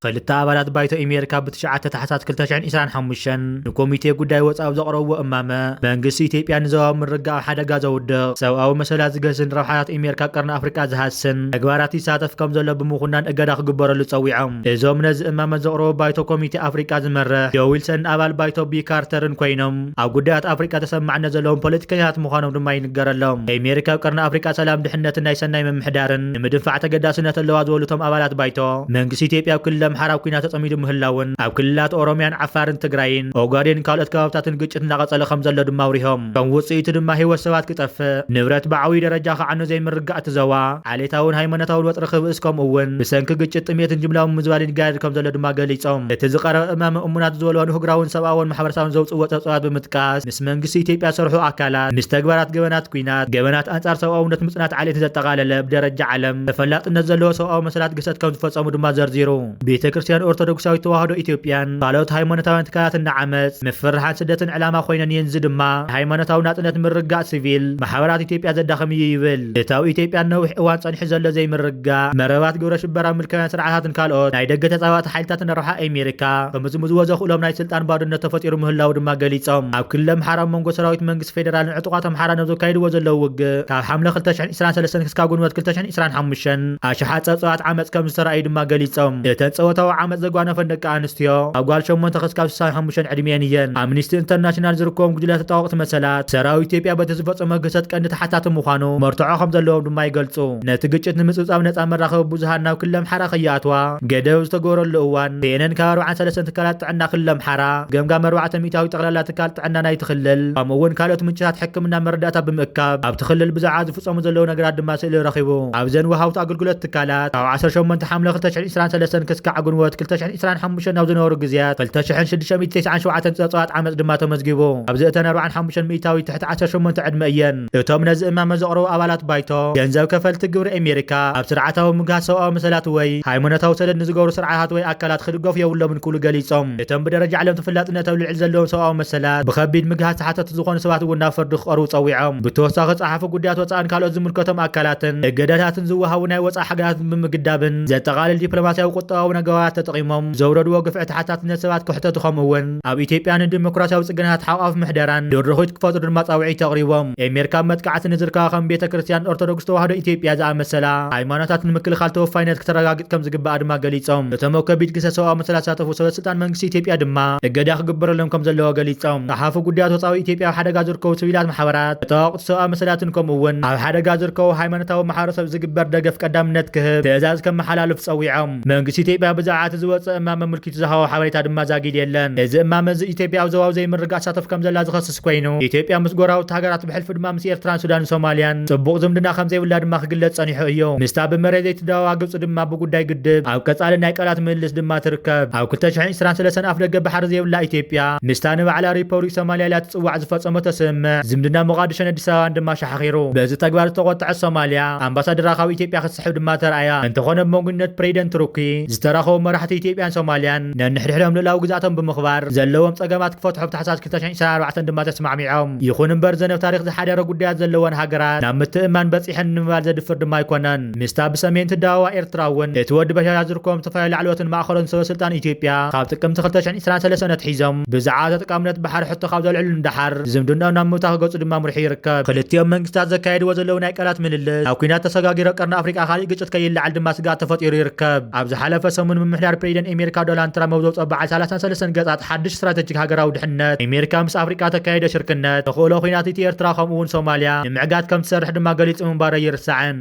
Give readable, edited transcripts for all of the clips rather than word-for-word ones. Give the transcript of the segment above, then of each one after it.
ክልተ ኣባላት ባይቶ ኣሜሪካ ብትሽዓተ ታሕሳስ 2025 ንኮሚቴ ጉዳይ ወጻኢ ዘቕረብዎ እማመ መንግስቲ ኢትዮጵያ ንዞባ ምርጋብ ሓደጋ ዘውድቕ ሰብኣዊ መሰላት ዝገዝን ረብሓታት ኣሜሪካ ቀርኒ ኣፍሪቃ ዝሃስን ተግባራት ይሳተፍ ከም ዘሎ ብምኹናን እገዳ ክግበረሉ ጸዊዖም እዞም ነዚ እማመ ዘቕረቡ ባይቶ ኮሚቴ ኣፍሪቃ ዝመርሕ ጆ ዊልሰን ኣባል ባይቶ ቢ ካርተርን ኮይኖም ኣብ ጉዳያት ኣፍሪቃ ተሰማዕነት ዘለዎም ፖለቲከኛታት ምዃኖም ድማ ይንገረሎም ኣሜሪካ ቀርኒ ኣፍሪቃ ሰላም ድሕነትን ናይ ሰናይ መምሕዳርን ንምድንፋዕ ተገዳስነት ኣለዋ ዝበሉቶም ኣባላት ባይቶ መንግስቲ ኢትዮጵያ ኣብ ክልል ኣምሓራ ኩናት ተጸሚዱ ምህላውን ኣብ ክልላት ኦሮሚያን ዓፋርን ትግራይን ኦጋዴን ካልኦት ከባብታትን ግጭት እናቐጸለ ከም ዘሎ ድማ አውሪሆም ከም ውጽኢቱ ድማ ህይወት ሰባት ክጠፍእ ንብረት ብዓብዪ ደረጃ ከዓኑ ዘይምርጋእ ትዘዋ ዓሌታውን ሃይማኖታውን ወጥሪ ክብእስ ከምኡ እውን ብሰንኪ ግጭት ጥሜትን ጅምላዊ ምዝባልን ይጋየድ ከም ዘሎ ድማ ገሊጾም እቲ ዝቐረበ እማም እሙናት ዝበልዎ ንህግራውን ሰብኣውን ማሕበረሰባውን ዘውፅእዎ ፀብፀባት ብምጥቃስ ምስ መንግስቲ ኢትዮጵያ ዝሰርሑ ኣካላት ምስ ተግባራት ገበናት ኩናት ገበናት አንጻር ሰብኣውነት ምጽናት ዓሌት ዘጠቓለለ ብደረጃ ዓለም ተፈላጥነት ዘለዎ ሰብኣዊ መሰላት ግሰት ከም ዝፈጸሙ ድማ ዘርዚሩ ቤተክርስቲያን ኦርቶዶክሳዊት ተዋህዶ ኢትዮጵያን ካልኦት ሃይማኖታውያን ትካላትን ዓመፅ ምፍርሃን ስደትን ዕላማ ኮይነን የንዚ ድማ ሃይማኖታዊ ናጽነት ምርጋእ ሲቪል ማሕበራት ኢትዮጵያ ዘዳኸም እዩ ይብል እታዊ ኢትዮጵያ ነዊሕ እዋን ጸኒሑ ዘሎ ዘይምርጋእ መረባት ግብረ ሽበራ ምልካውያን ስርዓታትን ካልኦት ናይ ደገ ተጻዋቲ ሓይልታትን ረብሓ ኣሜሪካ ከምዝምዝዎ ዘኽእሎም ናይ ስልጣን ባዶነት ተፈጢሩ ምህላው ድማ ገሊጾም ኣብ ክልል ኣምሓራ መንጎ ሰራዊት መንግስቲ ፌደራልን ዕጡቃት ኣምሓራ ዘካይድዎ ዘለው ውግእ ካብ ሓምለ 2023 ክሳብ ግንቦት 2025 ኣሽሓት ፀብፀባት ዓመፅ ከም ዝተረኣዩ ድማ ገሊጾም እተን ፀወታዊ ዓመፅ ዘጓነፈን ደቂ ኣንስትዮ ኣብ ጓል 8 ክሳብ 65 ዕድሜን እየን ኣምኒስቲ ኢንተርናሽናል ዝርከቦም ጉጅለ ተጣወቅቲ መሰላት ሰራዊት ኢትዮጵያ በቲ ዝፈጸመ ግሰት ቀንዲ ተሓታቲ ምዃኑ መርትዖ ከም ዘለዎም ድማ ይገልጹ ነቲ ግጭት ንምፅብጻብ ነፃ መራኸቢ ብዙሃን ናብ ክልል ኣምሓራ ከይኣትዋ ገደብ ዝተገበረሉ እዋን ሲኤንኤን ካብ 43 ትካላት ጥዕና ክልል ኣምሓራ ገምጋም 400 ሚእታዊ ጠቕላላ ትካል ጥዕና ናይቲ ክልል ከምኡ እውን ካልኦት ምንጭታት ሕክምና መረዳእታ ብምእካብ ኣብቲ ክልል ብዛዕባ ዝፍጸሙ ዘለዉ ነገራት ድማ ስእሊ ረኺቡ ኣብዘን ወሃብቲ ኣገልግሎት ትካላት ካብ 18 ሓምለ 2023 ክሳብ ግንቦት 2025 ናብ ዝነበሩ ግዜያት 2697 ፀብፀባት ዓመፅ ድማ ተመዝጊቡ ኣብዚ እተን 45 ሚእታዊ ትሕቲ 18 ዕድመ እየን እቶም ነዚ እማመ ዘቕረቡ ኣባላት ባይቶ ገንዘብ ከፈልቲ ግብሪ ኣሜሪካ ኣብ ስርዓታዊ ምግሃት ሰብኣዊ መሰላት ወይ ሃይማኖታዊ ሰደድ ንዝገብሩ ስርዓታት ወይ ኣካላት ክድገፉ የብሎምን ክብሉ ገሊጾም እቶም ብደረጃ ዓለም ተፈላጥነት ኣብ ልዕል ዘለዎም ሰብኣዊ መሰላት ብከቢድ ምግሃት ተሓተቲ ዝኾኑ ሰባት እውን ናብ ፍርዲ ክቐርቡ ፀዊዖም ብተወሳኺ ጸሓፊ ጉዳያት ወፃእን ካልኦት ዝምልከቶም ኣካላትን እገዳታትን ዝወሃቡ ናይ ወፃኢ ሓገዛትን ብምግዳብን ዘጠቓልል ዲፕሎማስያዊ ቁጠባዊ ነገራት ተጠቒሞም ዘውረድዎ ግፍዒ ተሓታትነት ሰባት ክሕተቱ ከምኡውን ኣብ ኢትዮጵያን ዲሞክራሲያዊ ጽግናት ሓቋፍ ምሕደራን ድርኺት ክፈጥሩ ድማ ጻውዒት ተቕሪቦም ኣሜሪካ መጥቃዕቲ ንዝርከባ ከም ቤተ ክርስቲያን ኦርቶዶክስ ተዋህዶ ኢትዮጵያ ዝኣመሰላ ሃይማኖታት ንምክልኻል ተወፋይነት ክትረጋግጥ ከም ዝግባእ ድማ ገሊጾም እቶም ኣብ ከቢድ ግሰት ሰብኣዊ መሰላት ዝሳተፉ ሰበስልጣን መንግስቲ ኢትዮጵያ ድማ እገዳ ክግበረሎም ከም ዘለዎ ገሊጾም ጸሓፊ ጉዳያት ወፃኢ ኢትዮጵያ ኣብ ሓደጋ ዝርከቡ ሲቪላት ማሕበራት ተጠዋቕቲ ሰብኣዊ መሰላትን ከምኡውን ኣብ ሓደጋ ዝርከቡ ሃይማኖታዊ ማሕበረሰብ ዝግበር ደገፍ ቀዳምነት ክህብ ትእዛዝ ከመሓላልፍ ጸዊዖም መንግስቲ ኢትዮጵያ ብዛዕባ እቲ ዝወፅእ እማመ ምልክቱ ዝሃቦ ሓበሬታ ድማ ዛጊድ የለን እዚ እማመ እዚ ኢትዮጵያ ኣብ ዞባዊ ዘይምርጋእ ሳተፍ ከም ዘላ ዝኸስስ ኮይኑ ኢትዮጵያ ምስ ጎረቤት ሃገራት ብሕልፊ ድማ ምስ ኤርትራን ሱዳንን ሶማልያን ጽቡቕ ዝምድና ከም ዘይብላ ድማ ክግለጽ ጸኒሑ እዩ ምስታ ብመሬት ዘይትደዋዋ ግብፂ ድማ ብጉዳይ ግድብ ኣብ ቀጻሊ ናይ ቃላት ምልልስ ድማ ትርከብ ኣብ 2023 ኣፍ ደገ ባሕሪ ዘይብላ ኢትዮጵያ ምስታ ንባዕላ ሪፐብሊክ ሶማልያ ኢላ ትጽዋዕ ዝፈጸመቶ ስምምዕ ዝምድና ሞቃዲሾን ኣዲስ ኣበባን ድማ ሸሓኺሩ በዚ ተግባር ዝተቆጥዐት ሶማልያ ኣምባሳደራ ካብ ኢትዮጵያ ክትስሕብ ድማ ተረኣያ እንተኾነ ብመንግነት ፕሬዚደንት ቱርኪ ዝተራኸቡ መራሕቲ ኢትዮጵያን ሶማልያን ነንሕድሕዶም ልዕላዊ ግዛቶም ብምኽባር ዘለዎም ጸገማት ክፈትሑ ብታሕሳስ 2024 ድማ ተስማዕሚዖም ይኹን እምበር ዘነብ ታሪክ ዝሓደረ ጉዳያት ዘለወን ሃገራት ናብ ምትእማን በፂሐን ንምባል ዘድፍር ድማ ኣይኮነን ምስታ ብሰሜን ትዳዋዋ ኤርትራ እውን እቲ ወዲ በሻሻ ዝርከቦም ዝተፈላለዩ ላዕለዎትን ማእኸሎትን ሰበስልጣን ኢትዮጵያ ካብ ጥቅምቲ 2023 ኣትሒዞም ብዛዕባ ተጠቃምነት ባሕሪ ሕቶ ካብ ዘልዕሉ እንዳሓር ዝምድንኦም ናብ ምውታኽ ገጹ ድማ ምርሒ ይርከብ ክልቲኦም መንግስታት ዘካየድዎ ዘለው ናይ ቃላት ምልልስ ኣብ ኩናት ተሰጋጊሮ ቀርኒ ኣፍሪቃ ካሊእ ግጭት ከይለዓል ድማ ስጋት ተፈጢሩ ይርከብ ኣብ ዝሓለፈ ሰሙን ምምሕዳር ፕሬዚደንት ኣሜሪካ ዶናልድ ትራምፕ መውፅኦ በዓል 33 ገጻት ሓድሽ ስትራቴጂክ ሃገራዊ ድሕነት ኣሜሪካ ምስ ኣፍሪቃ ተካየደ ሽርክነት ተኽእሎ ኩናት ኢትዮ ኤርትራ ከምኡውን ሶማልያ ንምዕጋት ከም ትሰርሕ ድማ ገሊጹ ምንባሩ ይርስዕን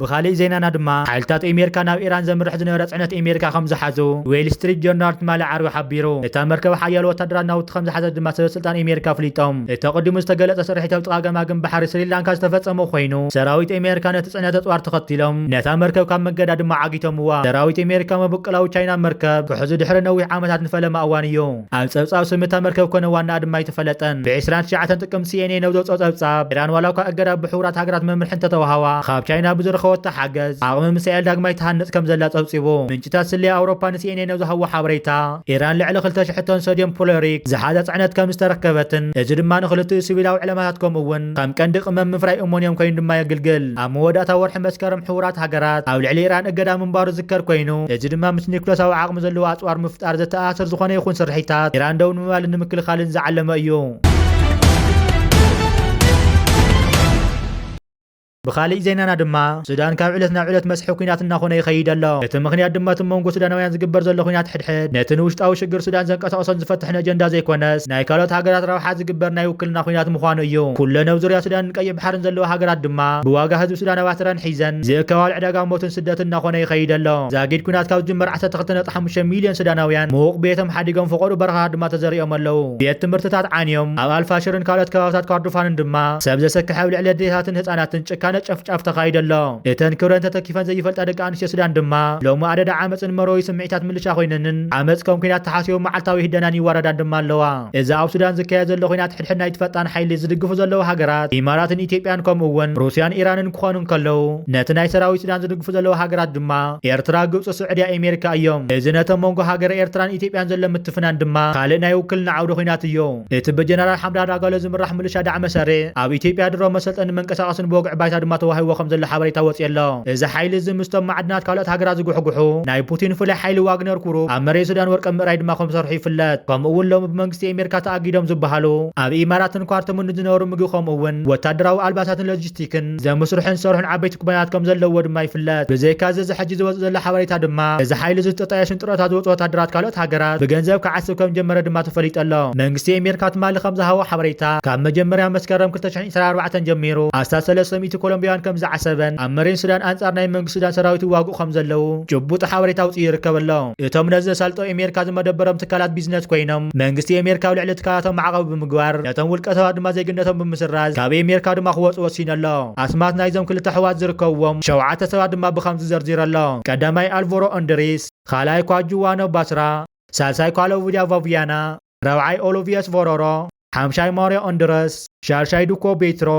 ብኻሊእ ዜናና ድማ ሓይልታት ኣሜሪካ ናብ ኢራን ዘምርሕ ዝነበረ ጽዕነት ኣሜሪካ ከም ዝሓዙ ዌል ስትሪት ጆርናል ትማሊ ዓርቢ ሓቢሩ እታ መርከብ ሓያል ወታደራዊ ናውቲ ከም ዝሓዘት ድማ ሰበስልጣን ኣሜሪካ ፍሊጦም እቲ ቅድሙ ዝተገለጸ ስርሒት ኣብ ጥቓ ገማግም ባሕሪ ስሪላንካ ዝተፈጸመ ኮይኑ ሰራዊት ኣሜሪካ ነቲ ጽዕነት ኣጽዋር ተኸቲሎም ነታ መርከብ ካብ መገዳ ድማ ዓጊቶምዋ ሰራዊት ኣሜሪካ መበቀላዊ ቻይና መርከብ ክሕዙ ድሕሪ ነዊሕ ዓመታት ንፈለማ እዋን እዩ ኣብ ጸብጻብ ስምታ መርከብ ኮነ ዋና ድማ ኣይተፈለጠን ብ29 ጥቅምቲ ሲኤንኤን ኣብ ዘውፅኦ ጸብጻብ ኢራን ዋላ እኳ እገዳ ብሕቡራት ሃገራት መምርሒ እንተተዋሃባ ካብ ቻይና ብዝረኸቦ ዝረከበቶ ሓገዝ ዓቕሚ ሚሳኤል ዳግማይ ተሃንጽ ከም ዘላ ጸብጺቡ ምንጭታት ስለ ኣውሮፓ ንሲኤንኤን ዝሃቦ ሓበሬታ ኢራን ልዕሊ 2,000 ቶን ሶድየም ፖሎሪክ ዝሓዘ ጽዕነት ከም ዝተረከበትን እዚ ድማ ንኽልቲኡ ሲቪላዊ ዕላማታት ከምኡ'ውን ከም ቀንዲ ቅመም ምፍራይ እሞንዮም ኮይኑ ድማ የግልግል ኣብ መወዳእታ ወርሒ መስከረም ሕቡራት ሃገራት ኣብ ልዕሊ ኢራን እገዳ ምንባሩ ዝከር ኮይኑ እዚ ድማ ምስ ኒውክለሳዊ ዓቕሚ ዘለዎ ኣጽዋር ምፍጣር ዘተኣሳሰር ዝኾነ ይኹን ስርሒታት ኢራን ደው ንምባል ንምክልኻልን ዝዓለመ እዩ بخالي زينانا دما سودان كاب علتنا علت مسح كويناتنا خونا يخيد الله يتمخنيات دما تمونغو سودانويان زقبر زلو كوينات حدحد نتنوشت او شقر سودان زنقص اصلا زفتحنا اجندا زي كونس ناي كالوت هاغرات روحات زقبرنا يوكلنا كوينات مخوانو يو كلنا وزريا سودان قيب بحرن زلو هاغرات دما بواغا هزو سودان واتران حيزن زي كوال عداغا موتن سدتنا خونا يخيد الله زاقيد كوينات كاو جمر 15 مليون سودانويان موق بيتم حديقم فقورو برغا دما تزريهم اللو بيت تمرتتات عانيوم اوال فاشرن كالوت كواتات كاردوفان دما سبز سك حول على ديهاتن هصاناتن ጨፍጫፍ ተኻይደሎ እተን ክብረን ተተኪፈን ዘይፈልጣ ደቂ ኣንስትዮ ሱዳን ድማ ሎሚ ኣደዳ ዓመፅን መሮይ ስምዒታት ምልሻ ኮይነንን ዓመፅ ከም ኩናት ተሓሲቡ መዓልታዊ ህደናን ይዋረዳን ድማ ኣለዋ እዚ ኣብ ሱዳን ዝካየድ ዘሎ ኩናት ሕድሕድ ናይ ተፈጣን ሓይሊ ዝድግፉ ዘለዉ ሃገራት ኢማራትን ኢትዮጵያን ከምኡውን ሩስያን ኢራንን ክኾኑ ከለዉ ነቲ ናይ ሰራዊት ሱዳን ዝድግፉ ዘለዉ ሃገራት ድማ ኤርትራ ግብፂ ስዑድያ ኣሜሪካ እዮም እዚ ነቶም መንጎ ሃገር ኤርትራን ኢትዮጵያን ዘሎ ምትፍናን ድማ ካልእ ናይ ውክልና ዓውዲ ኩናት እዩ እቲ ብጀነራል ሓምዳን ዳጋሎ ዝምራሕ ምልሻ ዳዕመ ሰሪ ኣብ ኢትዮጵያ ድሮ መሰልጠኒ መንቀሳቐስን ብወግዒ ባይታ ድማ ተዋሂቦ ከም ዘሎ ሓበሬታ ወፅየሎ እዚ ሓይሊ እዚ ምስቶም ማዕድናት ካልኦት ሃገራት ዝጉሕጉሑ ናይ ፑቲን ፍሉይ ሓይሊ ዋግነር ኩሩ ኣብ መሬት ሱዳን ወርቀ ምዕራይ ድማ ከም ዝሰርሑ ይፍለጥ ከምኡውን ሎሚ ብመንግስቲ ኣሜሪካ ተኣጊዶም ዝበሃሉ ኣብ ኢማራትን ኳርተሙን ዝነበሩ ምግቢ ከምኡውን ወታደራዊ ኣልባሳትን ሎጂስቲክን ዘመስርሑን ዝሰርሑን ዓበይቲ ኩባንያታት ከም ዘለዎ ድማ ይፍለጥ ብዘይካ እዚ ሕጂ ዝወፅእ ዘሎ ሓበሬታ ድማ እዚ ሓይሊ ዝጠጣየ ሽንጥሮታት ዝወፁ ወታደራት ካልኦት ሃገራት ብገንዘብ ክዓስብ ከም ጀመረ ድማ ተፈሊጠሎ መንግስቲ ኣሜሪካ ትማሊ ከም ዝሃቦ ሓበሬታ ካብ መጀመርያ መስከረም 2024 ጀሚሩ ኣስታት 300 ኮሎምቢያን ከም ዝዓሰበን ኣብ መሬት ሱዳን ኣንጻር ናይ መንግስቲ ሱዳን ሰራዊት ይዋግኡ ከም ዘለው ጭቡጥ ሓበሬታ ውፅእ ይርከበሎ እቶም ነዚ ዘሳልጦ ኣሜሪካ ዝመደበሮም ትካላት ቢዝነስ ኮይኖም መንግስቲ ኣሜሪካ ኣብ ልዕሊ ትካላቶም ማዕቀብ ብምግባር ነቶም ውልቀ ሰባት ድማ ዘይግነቶም ብምስራዝ ካብ ኣሜሪካ ድማ ክወፁ ወሲነሎ ኣስማት ናይዞም ክልተ ኣሕዋት ዝርከብዎም 7 ሰባት ድማ ብከምዚ ዘርዚረሎ ቀዳማይ ኣልቮሮ አንድሪስ ካልኣይ ኳጁዋኖ ባስራ ሳልሳይ ኳሎቪያ ቫቪያና ራብዓይ ኦሎቪየስ ቮሮሮ ሓምሻይ ማርዮ አንድረስ ሻልሻይ ዱኮ ቤትሮ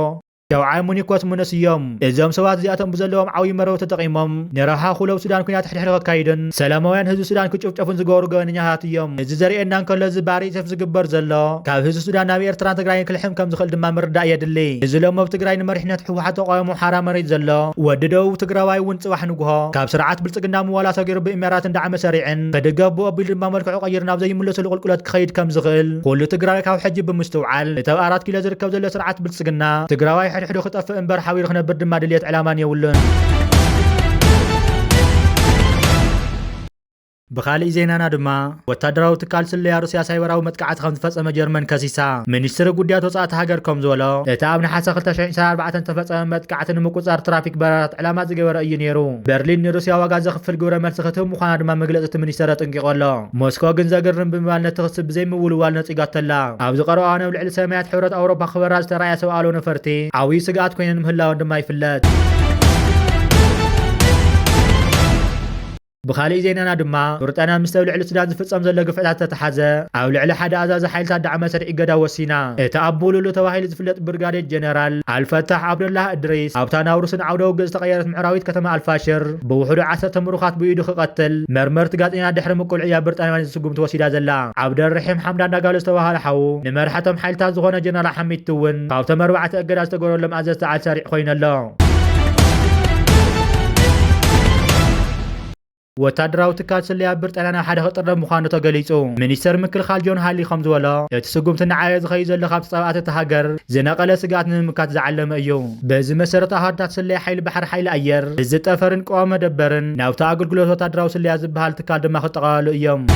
ሸውዓይ ሙኒኮስ ሙነስ እዮም እዞም ሰባት እዚኣቶም ብዘለዎም ዓብዪ መረብ ተጠቂሞም ንረብሓ ኩለው ሱዳን ኩናት ሕድሕድ ከካይድን ሰላማውያን ህዝቢ ሱዳን ክጭፍጨፉን ዝገበሩ ገበነኛታት እዮም እዚ ዘርእየና እንከሎ እዚ ባሪ ሰፍ ዝግበር ዘሎ ካብ ህዝቢ ሱዳን ናብ ኤርትራን ትግራይን ክልሕም ከም ዝኽእል ድማ ምርዳእ የድሊ እዚ ሎሚ ኣብ ትግራይ ንመሪሕነት ሕወሓት ተቃውሞ ሓራ መሬት ዘሎ ወዲ ደቡብ ትግራዋይ እውን ፅባሕ ንጉሆ ካብ ስርዓት ብልፅግና ምዋላ ተገይሩ ብኢማራትን ዳዕመ ሰሪዕን ከድገብ ብኣቢሉ ድማ መልክዑ ቀይር ናብ ዘይምለሰሉ ቁልቁለት ክኸይድ ከም ዝኽእል ኩሉ ትግራዋይ ካብ ሕጂ ብምስትውዓል እቲ ኣብ 4 ኪሎ ዝርከብ ዘሎ ስርዓት ብልፅግና ትግራዋይ ሕድሕዱ ክጠፍእ እምበር ሓቢሩ ክነብር ድማ ድልየት ዕላማን የብሉን بخالي زينانا دما وتدراو تكال سليا روسيا سايبراو متقعت خمس فصمه جرمن كسيسا منستر غوديات وصات هاجر كوم زولو اتابنا حسا 2024 تفصمه متقعت نمقصار ترافيك برات علامات زغبر اي نيرو برلين روسيا واغا زخفل غبر مرسختم مخانا دما مغلصت منستر طنقيقولو موسكو ግን ዘገርም በማለት ተخصብ بزي مولوال نصيغاتلا ابز قرو انا لعل سمايات حبرات اوروبا خبرات ترايا سوالو نفرتي عوي سغات كوينن مهلاو دما يفلت بخالي زينانا دما برطانا مستوى لعل سودان زفصم زله غفعات تتحازه او لعل حدا ازاز حيلتا دعمه سرع غدا وسينا اتابولو توهيل زفلط برغادير جنرال الفتح عبد الله ادريس ابتانا ورسن عودو غز تغيرت معراويت كتما الفاشر بوحدو 10 تمرخات بيدو خقتل مرمرت غاطينا دحر مقلعيا برطانا زسغم توسيدا زلا عبد الرحيم حمدان دغالو توهال حو نمرحتم حيلتا زغونه جنرال حميد تون قاوتم 4 اغداز تغورلم ازاز تعال سريع خوينلو وتدراو تكال سليا برطانا حدا خطر مخانو تغليصو منستر مكلخال جون هالي خمزولا يتسغمتنا عايز خي زل خاب صبات تهاجر زنقل سغات نمكات زعلم ايو بزي مسرت هادات سليا حيل بحر حيل اير از طفرن قوم دبرن ناوتا اغلغلو تدراو سليا زبحال تكال دما خطقالو ايوم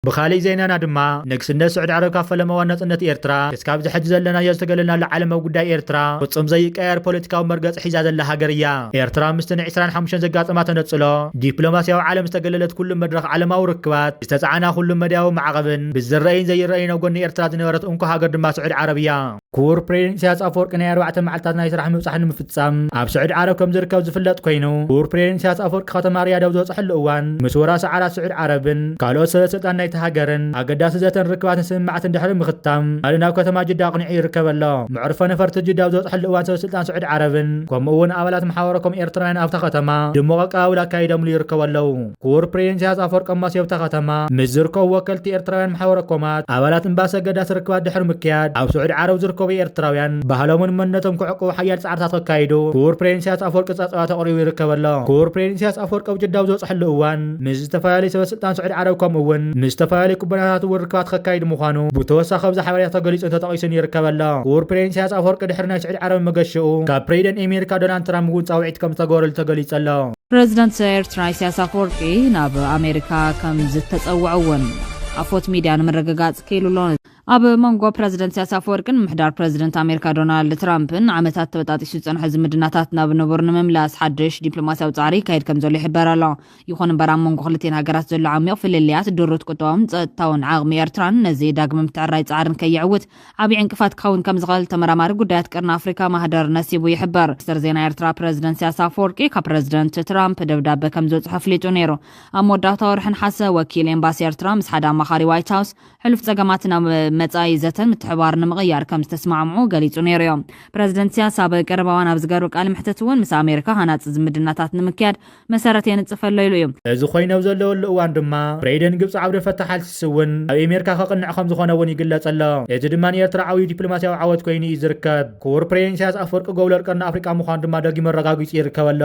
بخالي زينانا دما نكسنده سعود عرب كافله موانصነት ኤርትራ እስካብ ዝሕጅ ዘለና የዝተገለና ለዓለማዊ ጉዳይ ኤርትራ ፍጹም ዘይቀየር ፖለቲካዊ መርገጽ ሒዛ ዘላ ሃገር እያ ኤርትራ ምስትን 25 ዘጋጠማ ተነጽሎ ዲፕሎማሲያዊ ዓለም ዝተገለለት ኩሉ መድረኽ ዓለማዊ ርክባት ዝተጻዓና ኩሉ መድያዊ ማዕቀብን ብዝረአይን ዘይረአይን ጎኒ ኤርትራ ዝነበረት እንኳ ሃገር ድማ ስዑድ ዓረብያ ኩር ፕሬዚደንት ኢሳያስ አፈወርቂ ናይ 4 መዓልታት ናይ ስራሕ ምብጻሕን ምፍጻም ኣብ ስዑድ ዓረብ ከም ዝርከብ ዝፍለጥ ኮይኑ ኩር ፕሬዚደንት ኢሳያስ አፈወርቂ ከተማ ሪያድ ኣብ ዝበጽሕሉ እዋን ምስ ወራሲ ዓራት ስዑድ ዓረብን ካልኦት ሰበስልጣን ናይ ናይቲ ሃገርን ኣገዳሲ ዘተን ርክባትን ስምማዓትን ድሕሪ ምኽታም ናብ ከተማ ጅዳ ኣቕኒዑ ይርከበሎ ምዕርፎ ነፈርቲ ጅዳ ዝበፅሐሉ እዋን ሰበስልጣን ስዑድ ዓረብን ከምኡ እውን ኣባላት ማሕበረኮም ኤርትራውያን ኣብታ ከተማ ድሙቕ ኣቀባብላ ኣካይዶምሉ ይርከቡ ኣለው ክቡር ፕሬዚደንት ኢሳያስ ኣፈወርቂ ኣማስዮ ኣብታ ከተማ ምስ ዝርከቡ ወከልቲ ኤርትራውያን ማሕበረኮማት ኣባላት እምባሰ ኣገዳሲ ርክባት ድሕሪ ምክያድ ኣብ ስዑድ ዓረብ ዝርከቡ ኤርትራውያን ባህሎምን መንነቶም ክዕቅቡ ሓያል ፃዕርታት ከካይዱ ክቡር ፕሬዚደንት ኢሳያስ ኣፈወርቂ ፀብፃባ ተቕሪቡ ይርከበሎ ክቡር ፕሬዚደንት ኢሳያስ ኣፈወርቂ ኣብ ጅዳ ዝበፅሐሉ እዋን ምስ ዝተፈላለዩ ሰበስልጣን ስዑድ ዓረብ ከምኡ እውን ምስ ዝተፈላለዩ ኩባንያታት ርክባት ከካይድ ምዃኑ ብተወሳኺ ኣብዚ ሓበሬታ ተገሊፁን ተጠቒሱን ይርከበሎ ክቡር ፕሬዚደንት ኢሳያስ ኣፈወርቂ ድሕሪ ናይ ስዑድ ዓረብ መገሽኡ ካብ ፕሬዚደንት ኣሜሪካ ዶናልድ ትራምፕ እውን ፃውዒት ከም ዝተገበረሉ ተገሊጹ ኣሎ ፕሬዚደንት ኤርትራ ኢሳያስ ኣፈወርቂ ናብ ኣሜሪካ ከም ዝተፀውዐውን ኣፎት ሚድያ ንምርግጋጽ ከይሉሎ ኣብ መንጎ ፕሬዚደንት ኢሳያስ ኣፈወርቅን ምሕዳር ፕሬዚደንት ኣሜሪካ ዶናልድ ትራምፕን ዓመታት ተበጣጢሱ ዝጸንሐ ዝምድናታት ናብ ንቡር ንምምላስ ሓድሽ ዲፕሎማስያዊ ጻዕሪ ካይድ ከም ዘሎ ይሕበር ኣሎ ይኹን እምበር ኣብ መንጎ ክልቲአን ሃገራት ዘሎ ዓሚቕ ፍልልያት ድሩት ቁጠባውን ጸጥታውን ዓቕሚ ኤርትራን ነዚ ዳግም ምትዕራይ ጻዕርን ከይዕውት ዓብዪ ዕንቅፋት ክኸውን ከም ዝኽእል ተመራማሪ ጉዳያት ቀርኒ ኣፍሪካ ማህደር ነሲቡ ይሕበር ሚኒስትር ዜና ኤርትራ ፕሬዚደንት ኢሳያስ ኣፈወርቂ ካብ ፕሬዚደንት ትራምፕ ደብዳቤ ከም ዘብጽሖ ፍሊጡ ነይሩ ኣብ መወዳእታ ወርሕን ሓሰ ወኪል ኤምባሲ ኤርትራ ምስ ሓደ ኣማኻሪ ዋይት ሃውስ ሕሉፍ ጸገማትን ኣብ መጻኢ ዘተን ምትሕብባር ንምቕያር ከም ዝተስማዕምዑ ገሊጹ ነይሩ እዮም ፕሬዚደንት ኢሳያስ ኣብ ቀረባ እዋን ኣብ ዝገበሩ ቃለ መሕተት እውን ምስ ኣሜሪካ ሃናፂ ዝምድናታት ንምክያድ መሰረት የንጽፈሉ ኢሉ እዩ እዚ ኮይነው ዘለውሉ እዋን ድማ ፕሬዚደንት ግብፂ ዓብዲ ፈታሕ አልሲሲ እውን ኣብ ኣሜሪካ ከቕንዕ ከም ዝኾነ እውን ይግለጽ ኣሎ እዚ ድማ ንኤርትራ ዓብዪ ዲፕሎማስያዊ ዓወት ኮይኑ እዩ ዝርከብ ክቡር ፕሬዚደንት ኢሳያስ ኣፈወርቂ ጎብለር ቀርኒ ኣፍሪቃ ምዃኑ ድማ ደጊሙ ኣረጋጊጹ ይርከብ ኣሎ